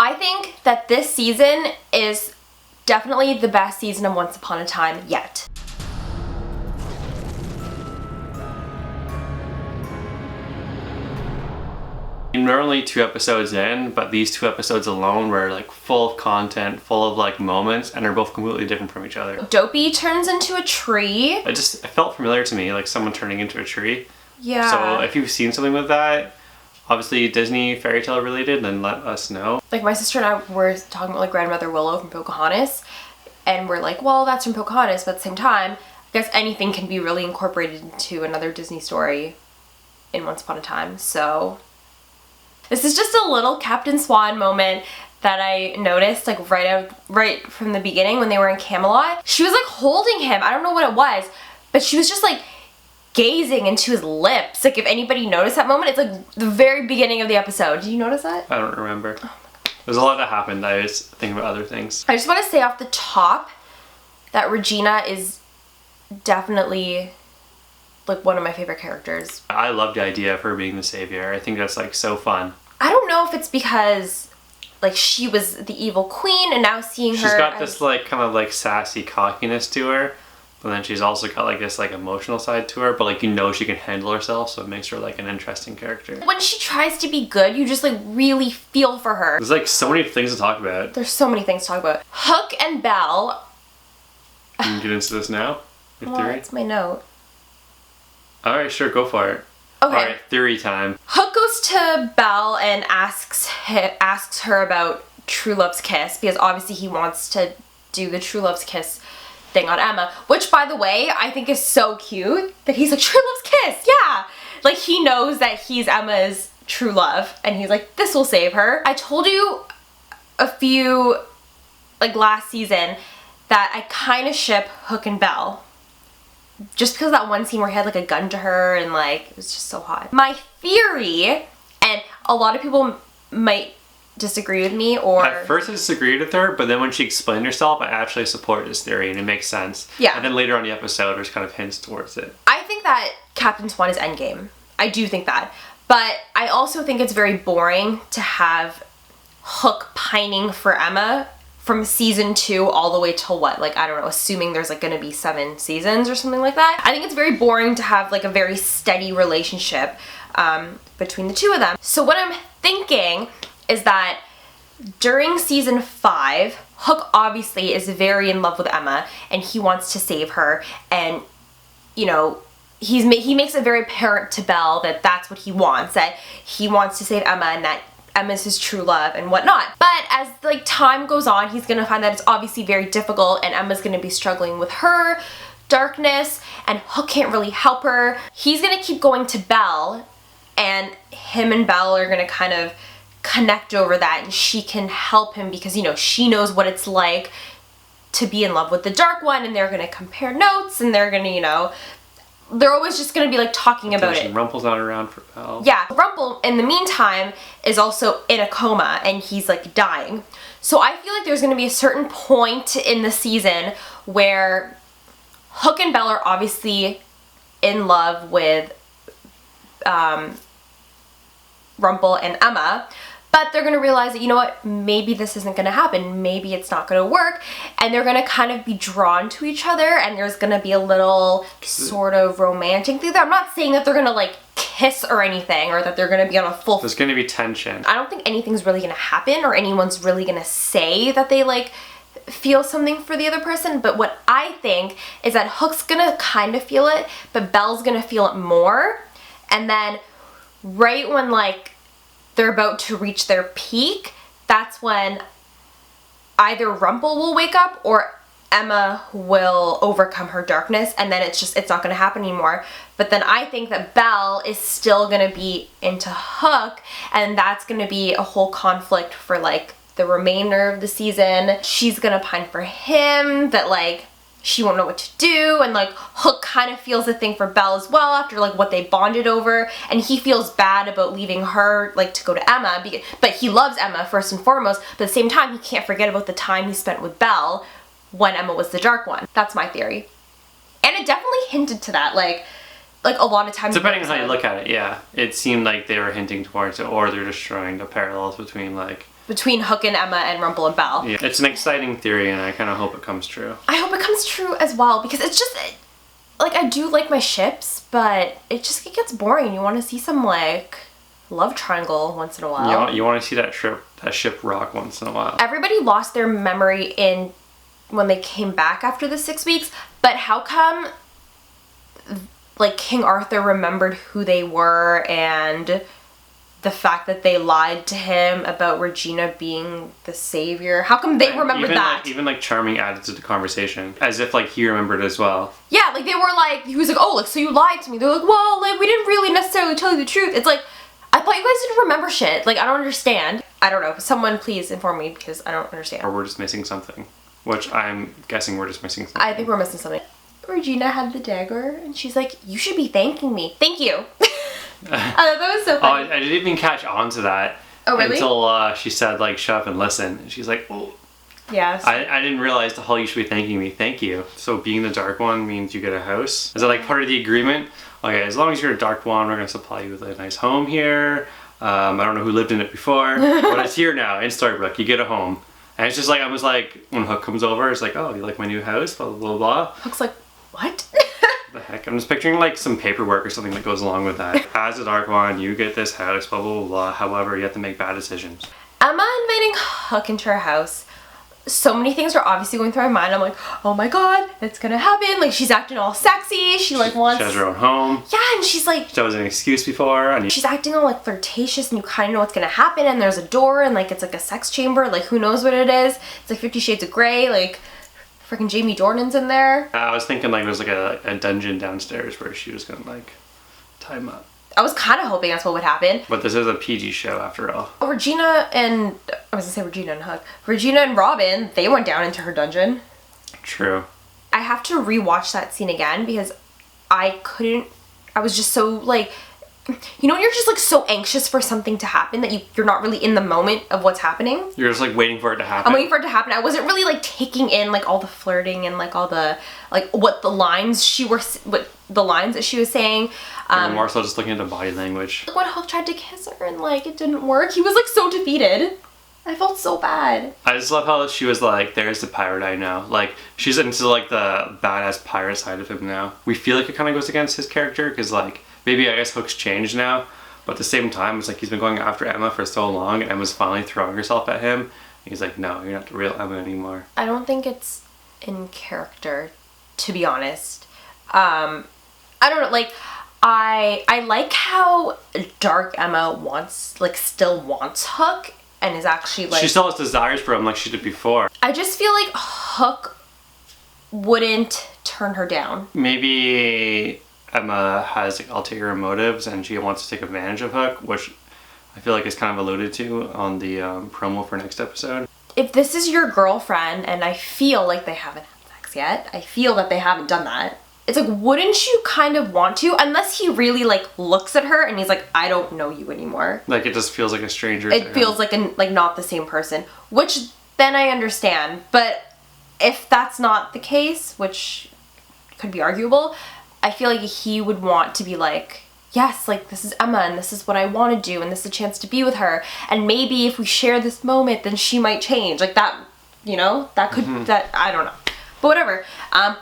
I think that this season is definitely the best season of Once Upon a Time yet. We're only 2 episodes in, but these 2 episodes alone were like full of content, full of like moments, and they're both completely different from each other. Dopey turns into a tree. It felt familiar to me, like someone turning into a tree. Yeah. So if you've seen something with that, obviously Disney fairy tale related, then let us know. Like my sister and I were talking about like Grandmother Willow from Pocahontas, and we're like, well, that's from Pocahontas, but at the same time, I guess anything can be really incorporated into another Disney story in Once Upon a Time. So this is just a little Captain Swan moment that I noticed like right from the beginning when they were in Camelot. She was like holding him. I don't know what it was, but she was just like gazing into his lips. Like if anybody noticed that moment, it's like the very beginning of the episode. Did you notice that? I don't remember. Oh my God. There's a lot that happened. I was thinking about other things. I just want to say off the top that Regina is definitely like one of my favorite characters. I love the idea of her being the savior. I think that's like so fun. I don't know if it's because like she was the evil queen and now seeing her She's got this like kind of like sassy cockiness to her, but then she's also got like this like emotional side to her, but like she can handle herself, so it makes her like an interesting character. When she tries to be good, you just like really feel for her. There's like so many things to talk about. There's so many things to talk about. Hook and Belle. Can you get into this now? Your Well, theory? it's my note. Alright, sure, go for it. Okay. Alright, theory time. Hook goes to Belle and asks her about True Love's kiss, because obviously he wants to do the True Love's kiss thing on Emma, which by the way, I think is so cute that he's like, True Love's kiss, yeah! Like he knows that he's Emma's true love, and he's like, this will save her. I told you a few, like last season, that I kind of ship Hook and Belle. Just because of that one scene where he had like a gun to her and like, it was just so hot. My theory, and a lot of people might disagree with me or... At first I disagreed with her, but then when she explained herself, I actually support this theory and it makes sense. Yeah. And then later on in the episode, there's kind of hints towards it. I think that Captain Swan is endgame. I do think that. But I also think it's very boring to have Hook pining for Emma from season 2 all the way till what? Like, I don't know, assuming there's like gonna be 7 seasons or something like that. I think it's very boring to have like a very steady relationship between the two of them. So what I'm thinking is that during season 5, Hook obviously is very in love with Emma and he wants to save her, and you know, he makes it very apparent to Belle that that's what he wants, that he wants to save Emma and that Emma's his true love and whatnot. But as like time goes on, he's gonna find that it's obviously very difficult and Emma's gonna be struggling with her darkness and Hook can't really help her. He's gonna keep going to Belle and him and Belle are gonna kind of connect over that, and she can help him because, you know, she knows what it's like to be in love with the Dark One, and they're gonna compare notes and they're gonna, you know, they're always just gonna be like talking about it. Rumple's not around for Belle. Yeah, Rumple in the meantime is also in a coma and he's like dying. So I feel like there's gonna be a certain point in the season where Hook and Belle are obviously in love with Rumple and Emma, but they're gonna realize that, you know what, maybe this isn't gonna happen, maybe it's not gonna work, and they're gonna kind of be drawn to each other, and there's gonna be a little sort of romantic thing there. I'm not saying that they're gonna like kiss or anything, or that they're gonna be on a full... There's gonna be tension. I don't think anything's really gonna happen, or anyone's really gonna say that they like feel something for the other person, but what I think is that Hook's gonna kind of feel it, but Belle's gonna feel it more, and then right when like they're about to reach their peak, that's when either Rumple will wake up or Emma will overcome her darkness, and then it's not gonna happen anymore. But then I think that Belle is still gonna be into Hook, and that's gonna be a whole conflict for like the remainder of the season. She's gonna pine for him, that like she won't know what to do, and like Hook kind of feels the thing for Belle as well after like what they bonded over, and he feels bad about leaving her like to go to Emma, but he loves Emma first and foremost, but at the same time he can't forget about the time he spent with Belle when Emma was the Dark One. That's my theory. And it definitely hinted to that, like a lot of times. Depending on how you look at it, yeah. It seemed like they were hinting towards it, or they're just showing the parallels between like between Hook and Emma and Rumple and Belle. Yeah, it's an exciting theory, and I kind of hope it comes true. I hope it comes true as well, because it's just, like, I do like my ships, but it gets boring. You want to see some, like, love triangle once in a while. You want to see that ship rock once in a while. Everybody lost their memory when they came back after the 6 weeks, but how come, like, King Arthur remembered who they were, and the fact that they lied to him about Regina being the savior? How come they remembered that? Even Charming added to the conversation, as if, like, he remembered as well. Yeah, like, they were like, he was like, oh, like, so you lied to me. They're like, well, like, we didn't really necessarily tell you the truth. It's like, I thought you guys didn't remember shit. Like, I don't understand. I don't know. Someone please inform me, because I don't understand. Or we're just missing something. Which I'm guessing we're just missing something. I think we're missing something. Regina had the dagger, and she's like, you should be thanking me. Thank you. That was so funny. I didn't even catch on to that. Oh, really? Until she said, like, shut up and listen. And she's like, oh. Yeah. I didn't realize the whole you should be thanking me. Thank you. So being the Dark One means you get a house? Is that, like, part of the agreement? Okay, as long as you're a Dark One, we're going to supply you with a nice home here. I don't know who lived in it before, but it's here now in Storybrooke. You get a home. And it's just like, I was like, when Hook comes over, it's like, oh, you like my new house? Blah, blah, blah, blah. Hook's like, what? The heck? I'm just picturing, like, some paperwork or something that goes along with that. As a Dark One, you get this house, blah, blah, blah, blah. However, you have to make bad decisions. Emma inviting Hook into her house. So many things are obviously going through my mind. I'm like, oh my god, it's gonna happen. Like, she's acting all sexy. She wants... She has her own home. Yeah, and she's like... That was an excuse before. She's acting all, like, flirtatious, and you kind of know what's gonna happen, and there's a door, and, like, it's like a sex chamber. Like, who knows what it is? It's like 50 Shades of Grey. Like, freaking Jamie Dornan's in there. I was thinking, like, there's, like, a dungeon downstairs where she was gonna, like, tie him up. I was kind of hoping that's what would happen. But this is a PG show, after all. Regina and... I was gonna say Regina and Hook. Regina and Robin, they went down into her dungeon. True. I have to rewatch that scene again, because I was just so, like... You know when you're just, like, so anxious for something to happen that you're not really in the moment of what's happening? You're just, like, waiting for it to happen. I'm waiting for it to happen. I wasn't really, like, taking in, like, all the flirting and, like, all the... Like, what the lines that she was saying. More so just looking at the body language. When Hook tried to kiss her and, like, it didn't work, he was, like, so defeated. I felt so bad. I just love how she was like, there's the pirate I know. Like, she's into, like, the badass pirate side of him now. We feel like it kind of goes against his character, because, like, maybe I guess Hook's changed now, but at the same time, it's like he's been going after Emma for so long, and Emma's finally throwing herself at him. He's like, no, you're not the real Emma anymore. I don't think it's in character, to be honest. I don't know, like... I like how Dark Emma still wants Hook, and is actually, like... She still has desires for him like she did before. I just feel like Hook wouldn't turn her down. Maybe Emma has, like, ulterior motives, and she wants to take advantage of Hook, which I feel like is kind of alluded to on the promo for next episode. If this is your girlfriend, and I feel like they haven't had sex yet, I feel that they haven't done that, it's like, wouldn't you kind of want to? Unless he really, like, looks at her and he's like, I don't know you anymore. Like, it just feels like a stranger. It feels like not the same person. Which, then I understand. But if that's not the case, which could be arguable, I feel like he would want to be like, yes, like, this is Emma, and this is what I want to do, and this is a chance to be with her. And maybe if we share this moment, then she might change. Like, that, you know? That could, that, I don't know. But whatever.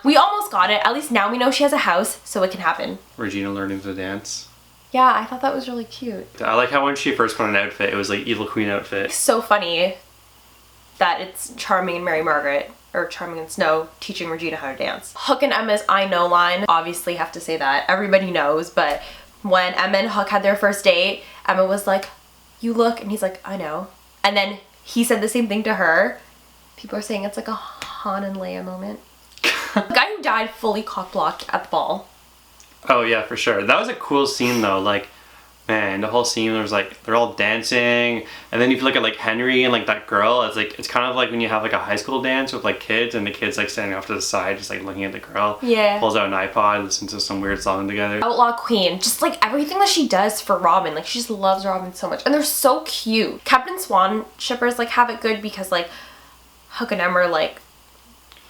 We almost got it. At least now we know she has a house, so it can happen. Regina learning to dance. Yeah, I thought that was really cute. I like how when she first put on an outfit, it was like Evil Queen outfit. It's so funny that it's Charming and Mary Margaret, or Charming and Snow, teaching Regina how to dance. Hook and Emma's I know line, obviously have to say that. Everybody knows, but when Emma and Hook had their first date, Emma was like, you look, and he's like, I know. And then he said the same thing to her. People are saying it's like a Han and Leia moment. The guy who died fully cock-blocked at the ball. Oh yeah, for sure. That was a cool scene though. Like, man, the whole scene was like, they're all dancing, and then if you look at like Henry and like that girl, it's like, it's kind of like when you have like a high school dance with like kids, and the kids like standing off to the side just like looking at the girl. Yeah. Pulls out an iPod, listens to some weird song together. Outlaw Queen, just like everything that she does for Robin, like she just loves Robin so much, and they're so cute. Captain Swan shippers like have it good because like Hook and Emma are like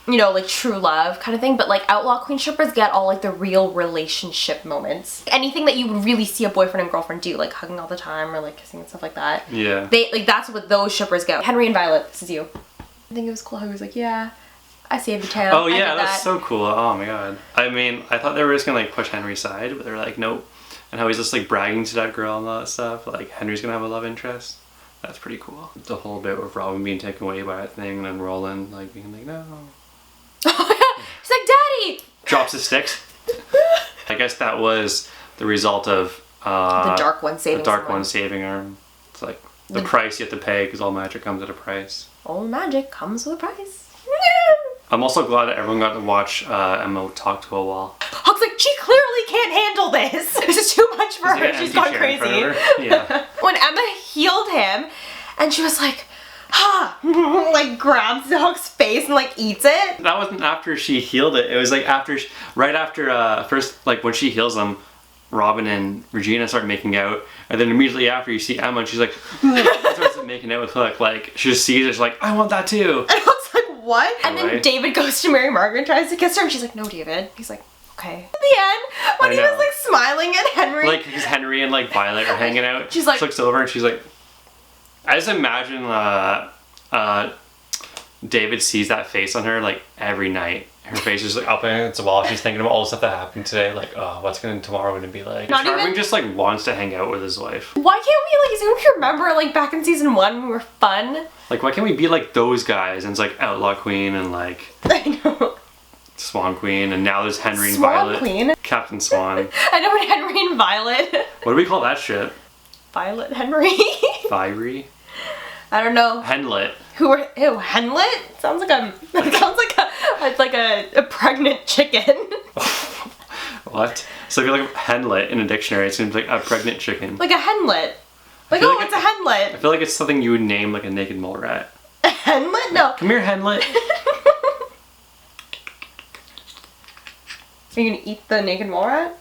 you know, like true love kind of thing, but like Outlaw Queen shippers get all like the real relationship moments. Anything that you would really see a boyfriend and girlfriend do, like hugging all the time or like kissing and stuff like that. Yeah. They like that's what those shippers go. Henry and Violet, this is you. I think it was cool how he was like, yeah, I saved the town. Oh yeah, that's so cool. Oh my god. I mean, I thought they were just gonna like push Henry's side, but they're like, nope. And how he's just like bragging to that girl and all that stuff. Like Henry's gonna have a love interest. That's pretty cool. The whole bit with Robin being taken away by that thing and then Roland like being like, no. He's like, Daddy! Drops his sticks. I guess that was the result of the Dark One saving the Dark someone. One saving her. It's like the price you have to pay because all magic comes at a price. All magic comes with a price. I'm also glad that everyone got to watch Emma talk to a wall. Huck's like, she clearly can't handle this. This is too much for her. She's gone crazy. Yeah. When Emma healed him, and she was like, like grabs Huck's face and like eats it. That wasn't after she healed it. It was like after, right after first, like when she heals him, Robin and Regina start making out, and then immediately after you see Emma and she's like, starts making out with Hook. Like she just sees it, she's like, I want that too. And Huck's like, what? And then Right. David goes to Mary Margaret and tries to kiss her, and she's like, no, David. He's like, okay. At the end, when he was like smiling at Henry. Like because Henry and like Violet are hanging out. She's like, she looks over and she's like, I just imagine David sees that face on her like every night. Her face is like up against the wall. She's thinking about all the stuff that happened today. Like, oh, what's tomorrow gonna be like? Not Charming even- just like wants to hang out with his wife. why can't we, like, don't you remember, like, back in season 1 we were fun? Like, why can't we be like those guys? And it's like Outlaw Queen and like I know. Swan Queen, and now there's Henry and Swan Violet. Queen? Captain Swan. I know, when Henry and Violet. What do we call that shit? Violet Henry? Viry? I don't know. Henlet. Who are, ew, Henlet? Sounds like it's like a pregnant chicken. What? So if you look up Henlet in a dictionary, it seems like a pregnant chicken. Like a henlet. Like, feel oh, like it's a henlet. I feel like it's something you would name like a naked mole rat. A henlet? No. Come here, Henlet. Are you gonna eat the naked mole rat?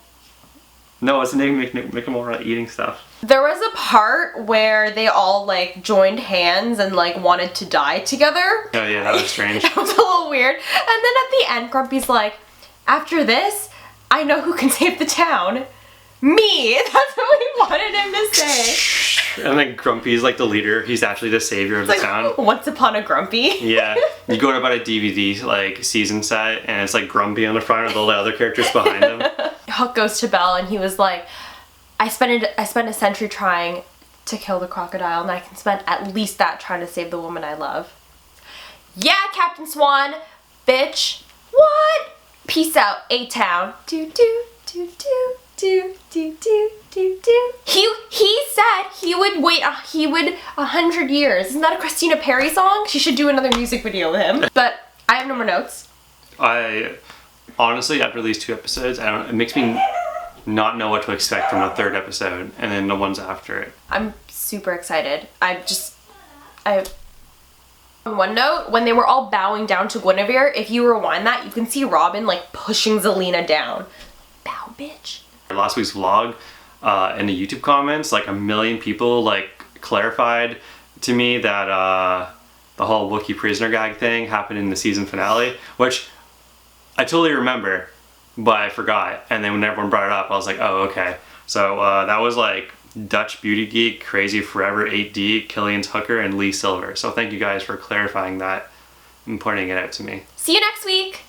No, it's a naked mole rat eating stuff. There was a part where they all like joined hands and like wanted to die together. Oh yeah, that was strange. It was a little weird. And then at the end, Grumpy's like, after this, I know who can save the town. Me! That's what we wanted him to say. And then Grumpy's like the leader. He's actually the savior of the It's town. like, once upon a Grumpy. Yeah. You go to about a DVD like season set and it's like Grumpy on the front with all the other characters behind him. Huck goes to Belle and he was like, I spent a century trying to kill the crocodile, and I can spend at least that trying to save the woman I love. Yeah, Captain Swan, bitch. What? Peace out, A-Town. Do do do do do do do do do. He said he would wait. He would 100 years. Isn't that a Christina Perri song? She should do another music video with him. But I have no more notes. I honestly, after these 2 episodes, it makes me not know what to expect from the 3rd episode and then the ones after it. I'm super excited. On one note, when they were all bowing down to Guinevere, if you rewind that, you can see Robin like pushing Zelina down. Bow, bitch. Last week's vlog, in the YouTube comments, like 1 million people like clarified to me that the whole Wookiee prisoner gag thing happened in the season finale, which I totally remember, but I forgot. And then when everyone brought it up, I was like, oh, okay. So that was like Dutch Beauty Geek, Crazy Forever 8D, Killian's Hooker, and Lee Silver. So thank you guys for clarifying that and pointing it out to me. See you next week.